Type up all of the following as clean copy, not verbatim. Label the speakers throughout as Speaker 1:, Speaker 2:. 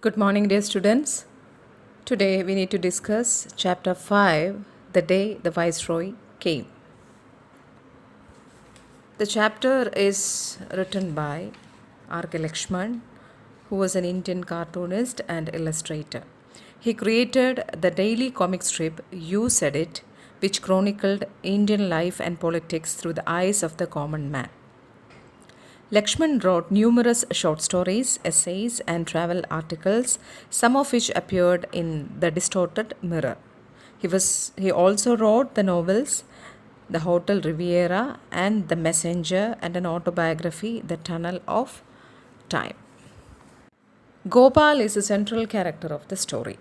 Speaker 1: Good morning, dear students. Today we need to discuss Chapter 5, The Day the Viceroy Came. The chapter is written by R.K. Lakshman, who was an Indian cartoonist and illustrator. He created the daily comic strip You Said It, which chronicled Indian life and politics through the eyes of the common man. Lakshman wrote numerous short stories, essays, and travel articles, some of which appeared in The Distorted Mirror. He also wrote the novels The Hotel Riviera and The Messenger, and an autobiography, The Tunnel of Time. Gopal is the central character of the story.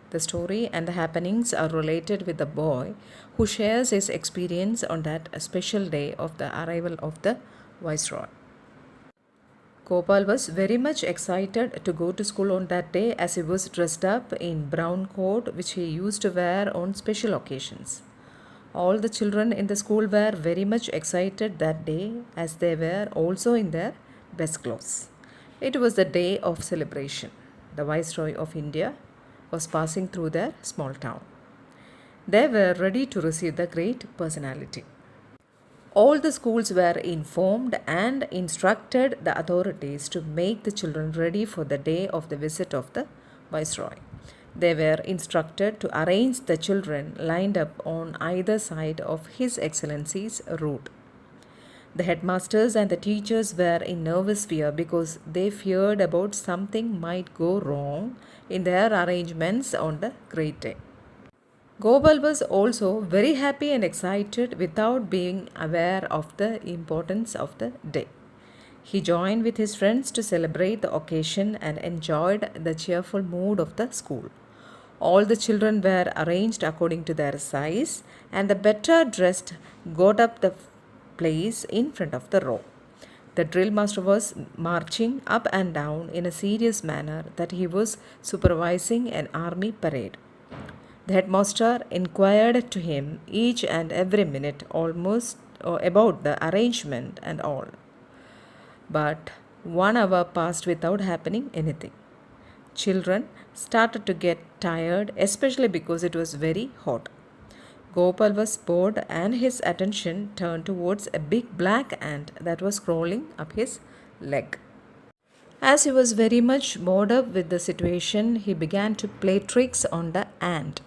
Speaker 1: The story and the happenings are related with the boy who shares his experience on that special day of the arrival of the Viceroy. Gopal was very much excited to go to school on that day, as he was dressed up in brown coat which he used to wear on special occasions. All the children in the school were very much excited that day, as they were also in their best clothes. It was the day of celebration. The Viceroy of India was passing through their small town. They were ready to receive the great personality. All the schools were informed and instructed the authorities to make the children ready for the day of the visit of the Viceroy. They were instructed to arrange the children lined up on either side of His Excellency's route. The headmasters and the teachers were in nervous fear because they feared about something might go wrong in their arrangements on the great day. Gopal was also very happy and excited without being aware of the importance of the day. He joined with his friends to celebrate the occasion and enjoyed the cheerful mood of the school. All the children were arranged according to their size, and the better dressed got up the place in front of the row. The drill master was marching up and down in a serious manner that he was supervising an army parade. The headmaster inquired to him each and every minute almost about the arrangement and all. But 1 hour passed without happening anything. Children started to get tired, especially because it was very hot. Gopal was bored, and his attention turned towards a big black ant that was crawling up his leg. As he was very much bored up with the situation, he began to play tricks on the ant.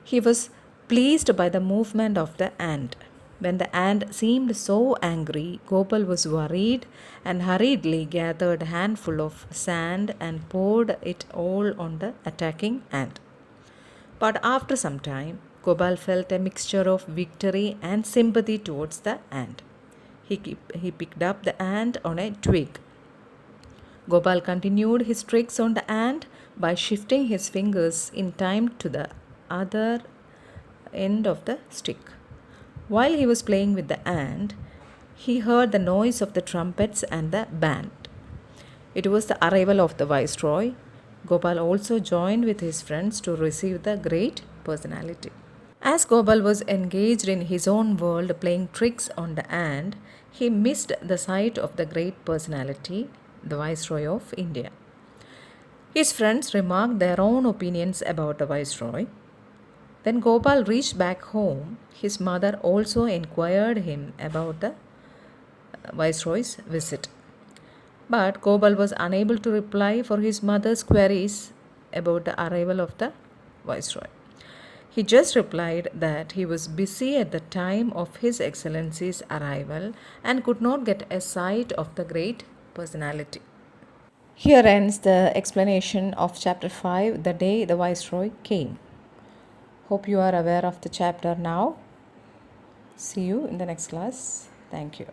Speaker 1: He was pleased by the movement of the ant. When the ant seemed so angry, Gopal was worried and hurriedly gathered a handful of sand and poured it all on the attacking ant. But after some time, Gopal felt a mixture of victory and sympathy towards the ant. He picked up the ant on a twig. Gopal continued his tricks on the ant by shifting his fingers in time to the other end of the stick. While he was playing with the ant, he heard the noise of the trumpets and the band. It was the arrival of the Viceroy. Gopal also joined with his friends to receive the great personality. As Gopal was engaged in his own world playing tricks on the ant, he missed the sight of the great personality, the Viceroy of India. His friends remarked their own opinions about the Viceroy. When Gopal reached back home, his mother also inquired him about the Viceroy's visit. But Gopal was unable to reply for his mother's queries about the arrival of the Viceroy. He just replied that he was busy at the time of His Excellency's arrival and could not get a sight of the great personality. Here ends the explanation of Chapter 5, The Day the Viceroy Came. Hope you are aware of the chapter now. See you in the next class. Thank you.